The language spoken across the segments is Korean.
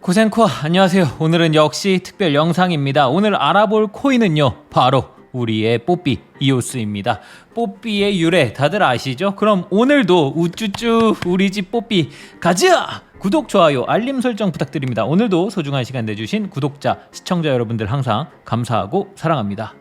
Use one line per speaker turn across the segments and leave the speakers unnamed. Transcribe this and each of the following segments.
코센코 안녕하세요. 오늘은 역시 특별 영상입니다. 오늘 알아볼 코인은요, 바로 우리의 뽀삐 이오스입니다. 뽀삐의 유래 다들 아시죠? 그럼 오늘도 우쭈쭈 우리 집 뽀삐 가자! 구독, 좋아요, 알림 설정 부탁드립니다. 오늘도 소중한 시간 내주신 구독자, 시청자 여러분들 항상 감사하고 사랑합니다.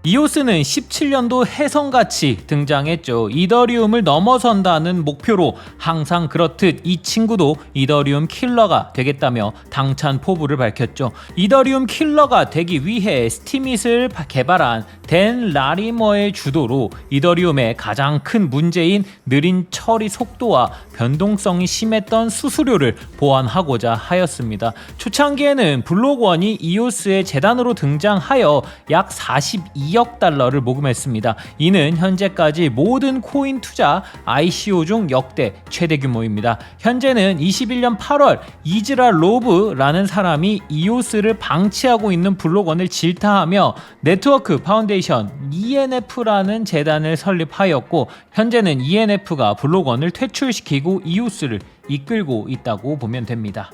이오스는 17년도 해성같이 등장했죠. 이더리움을 넘어선다는 목표로 항상 그렇듯 이 친구도 이더리움 킬러가 되겠다며 당찬 포부를 밝혔죠. 이더리움 킬러가 되기 위해 스티밋을 개발한 댄 라리머의 주도로 이더리움의 가장 큰 문제인 느린 처리 속도와 변동성이 심했던 수수료를 보완하고자 하였습니다. 초창기에는 블록1이 이오스의 재단으로 등장하여 약 42억 달러를 모금했습니다. 이는 현재까지 모든 코인 투자 ICO 중 역대 최대 규모입니다. 현재는 21년 8월 이즈라 로브라는 사람이 이오스를 방치하고 있는 블록1을 질타하며 네트워크 파운데이션 ENF라는 재단을 설립하였고, 현재는 ENF가 블록1을 퇴출시키고 이오스를 이끌고 있다고 보면 됩니다.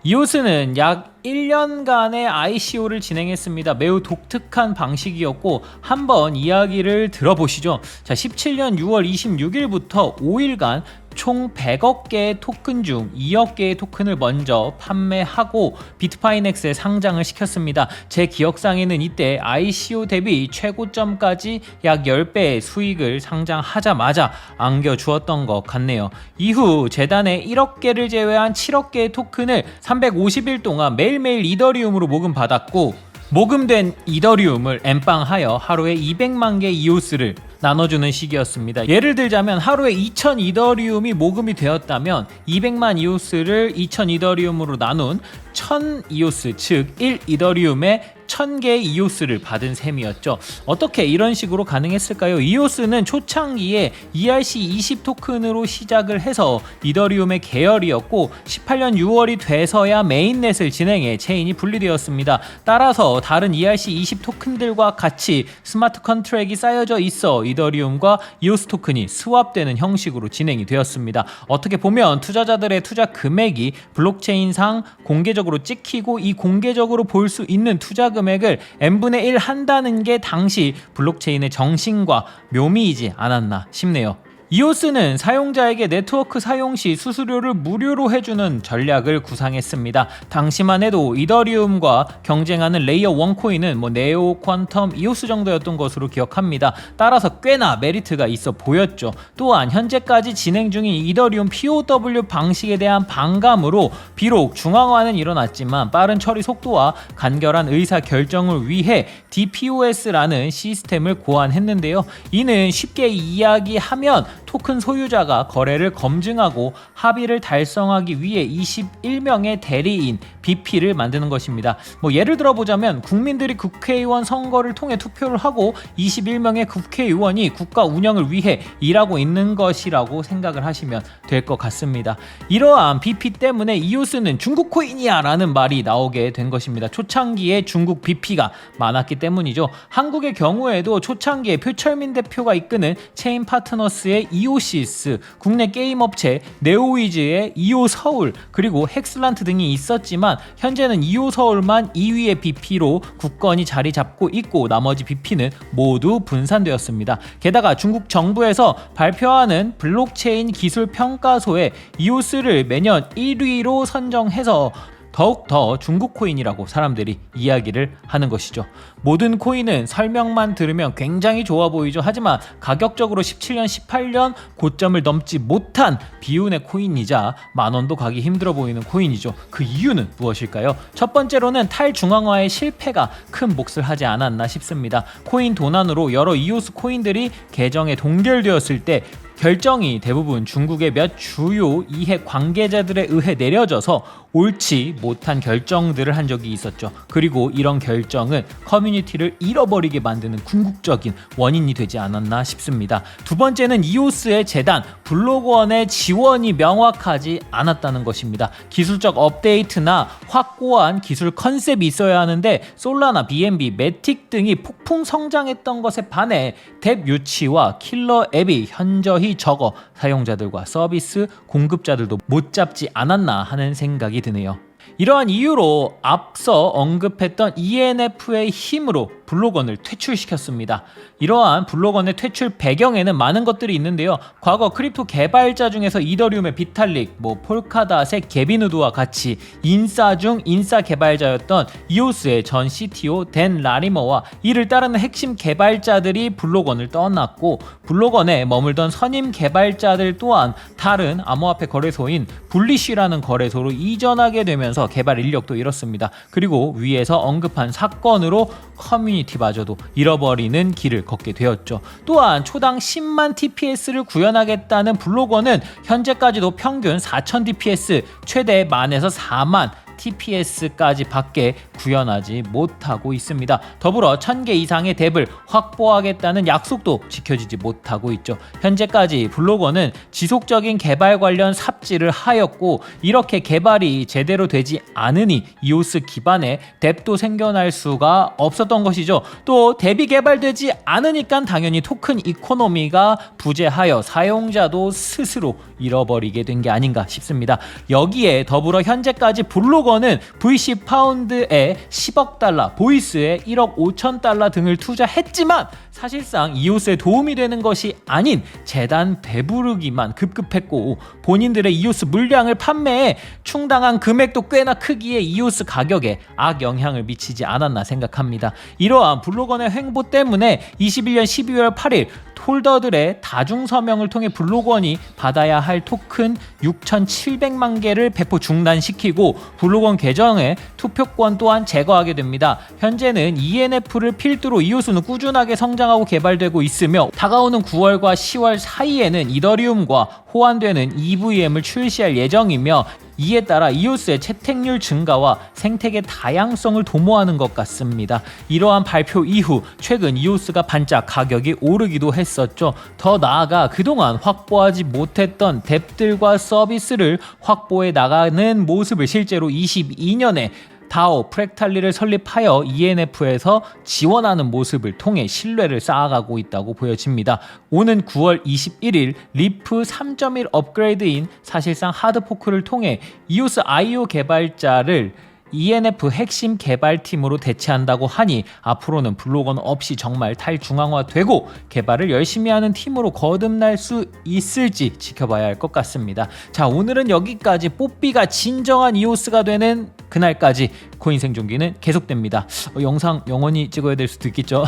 이오스는 약 1년간의 ICO를 진행했습니다. 매우 독특한 방식이었고 한번 이야기를 들어보시죠. 자, 17년 6월 26일부터 5일간 총 100억 개의 토큰 중 2억 개의 토큰을 먼저 판매하고 비트파이넥스에 상장을 시켰습니다. 제 기억상에는 이때 ICO 대비 최고점까지 약 10배의 수익을 상장하자마자 안겨주었던 것 같네요. 이후 재단에 1억 개를 제외한 7억 개의 토큰을 350일 동안 매일매일 이더리움으로 모금받았고, 모금된 이더리움을 엠빵하여 하루에 200만 개 이오스를 나눠주는 시기였습니다. 예를 들자면 하루에 2000 이더리움이 모금이 되었다면 200만 이오스를 2000 이더리움으로 나눈 1000 이오스, 즉 1 이더리움에 1000개의 이오스를 받은 셈이었죠. 어떻게 이런 식으로 가능했을까요? 이오스는 초창기에 ERC20 토큰으로 시작을 해서 이더리움의 계열이었고 18년 6월이 돼서야 메인넷을 진행해 체인이 분리되었습니다. 따라서 다른 ERC20 토큰들과 같이 스마트 컨트랙이 쌓여져 있어 이더리움과 이오스 토큰이 스왑되는 형식으로 진행이 되었습니다. 어떻게 보면 투자자들의 투자 금액이 블록체인상 공개적으로 찍히고 이 공개적으로 볼 수 있는 투자 금액을 n분의 1 한다는 게 당시 블록체인의 정신과 묘미이지 않았나 싶네요. 이오스는 사용자에게 네트워크 사용 시 수수료를 무료로 해주는 전략을 구상했습니다. 당시만 해도 이더리움과 경쟁하는 레이어 1 코인은 네오, 퀀텀, 이오스 정도였던 것으로 기억합니다. 따라서 꽤나 메리트가 있어 보였죠. 또한 현재까지 진행 중인 이더리움 POW 방식에 대한 반감으로 비록 중앙화는 일어났지만 빠른 처리 속도와 간결한 의사 결정을 위해 DPoS라는 시스템을 고안했는데요. 이는 쉽게 이야기하면 토큰 소유자가 거래를 검증하고 합의를 달성하기 위해 21명의 대리인 BP를 만드는 것입니다. 예를 들어보자면 국민들이 국회의원 선거를 통해 투표를 하고 21명의 국회의원이 국가 운영을 위해 일하고 있는 것이라고 생각을 하시면 될 것 같습니다. 이러한 BP 때문에 이오스는 중국 코인이야 라는 말이 나오게 된 것입니다. 초창기에 중국 BP가 많았기 때문이죠. 한국의 경우에도 초창기에 표철민 대표가 이끄는 체인 파트너스의 이오시스, 국내 게임 업체 네오위즈의 이오서울, 그리고 헥슬란트 등이 있었지만 현재는 이오서울만 2위의 BP로 굳건히 자리 잡고 있고 나머지 BP는 모두 분산되었습니다. 게다가 중국 정부에서 발표하는 블록체인 기술 평가소에 이오스를 매년 1위로 선정해서 더욱더 중국 코인이라고 사람들이 이야기를 하는 것이죠. 모든 코인은 설명만 들으면 굉장히 좋아 보이죠. 하지만 가격적으로 17년, 18년 고점을 넘지 못한 비운의 코인이자 만원도 가기 힘들어 보이는 코인이죠. 그 이유는 무엇일까요? 첫 번째로는 탈중앙화의 실패가 큰 몫을 하지 않았나 싶습니다. 코인 도난으로 여러 이오스 코인들이 계정에 동결되었을 때 결정이 대부분 중국의 몇 주요 이해 관계자들에 의해 내려져서 옳지 못한 결정들을 한 적이 있었죠. 그리고 이런 결정은 커뮤니티를 잃어버리게 만드는 궁극적인 원인이 되지 않았나 싶습니다. 두 번째는 이오스의 재단, 블록원의 지원이 명확하지 않았다는 것입니다. 기술적 업데이트나 확고한 기술 컨셉이 있어야 하는데 솔라나, BNB, 매틱 등이 폭풍 성장했던 것에 반해 뎁 유치와 킬러 앱이 현저히 적어 사용자들과 서비스 공급자들도 못 잡지 않았나 하는 생각이 드네요. 이러한 이유로 앞서 언급했던 ENF의 힘으로 블록원을 퇴출시켰습니다. 이러한 블록원의 퇴출 배경에는 많은 것들이 있는데요. 과거 크립토 개발자 중에서 이더리움의 비탈릭, 폴카닷의 게빈 우드와 같이 인싸 중 인싸 개발자였던 이오스의 전 CTO 댄 라리머와 이를 따르는 핵심 개발자들이 블록원을 떠났고, 블록원에 머물던 선임 개발자들 또한 다른 암호화폐 거래소인 블리쉬라는 거래소로 이전하게 되면서 개발 인력도 잃었습니다. 그리고 위에서 언급한 사건으로 커뮤니티마저도 잃어버리는 길을 걷게 되었죠. 또한 초당 10만 TPS를 구현하겠다는 블록원은 현재까지도 평균 4,000 TPS, 최대 만에서 4만 TPS까지 밖에 구현하지 못하고 있습니다. 더불어 1000개 이상의 뎁을 확보하겠다는 약속도 지켜지지 못하고 있죠. 현재까지 블록원은 지속적인 개발 관련 삽질을 하였고, 이렇게 개발이 제대로 되지 않으니 이오스 기반의 뎁도 생겨날 수가 없었던 것이죠. 또 뎁이 개발되지 않으니까 당연히 토큰 이코노미가 부재하여 사용자도 스스로 잃어버리게 된 게 아닌가 싶습니다. 여기에 더불어 현재까지 블록원은 VC 파운드에 10억 달러, 보이스에 1억 5천 달러 등을 투자했지만 사실상 이오스에 도움이 되는 것이 아닌 재단 배부르기만 급급했고, 본인들의 이오스 물량을 판매해 충당한 금액도 꽤나 크기에 이오스 가격에 악영향을 미치지 않았나 생각합니다. 이러한 블록원의 횡보 때문에 21년 12월 8일 홀더들의 다중 서명을 통해 블록원이 받아야 할 토큰 6,700만 개를 배포 중단시키고 블록원 계정의 투표권 또한 제거하게 됩니다. 현재는 ENF를 필두로 이오스는 꾸준하게 성장하고 개발되고 있으며, 다가오는 9월과 10월 사이에는 이더리움과 호환되는 EVM을 출시할 예정이며, 이에 따라 이오스의 채택률 증가와 생태계 다양성을 도모하는 것 같습니다. 이러한 발표 이후 최근 이오스가 반짝 가격이 오르기도 했었죠. 더 나아가 그동안 확보하지 못했던 뎁들과 서비스를 확보해 나가는 모습을 실제로 22년에 다오 프랙탈리를 설립하여 ENF에서 지원하는 모습을 통해 신뢰를 쌓아가고 있다고 보여집니다. 오는 9월 21일 리프 3.1 업그레이드인 사실상 하드포크를 통해 이오스 IO 개발자를 ENF 핵심 개발팀으로 대체한다고 하니 앞으로는 블록원 없이 정말 탈중앙화되고 개발을 열심히 하는 팀으로 거듭날 수 있을지 지켜봐야 할 것 같습니다. 자, 오늘은 여기까지. 뽀삐가 진정한 이오스가 되는 그날까지 코인 생존기는 계속됩니다. 영상 영원히 찍어야 될 수도 있겠죠.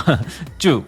쭉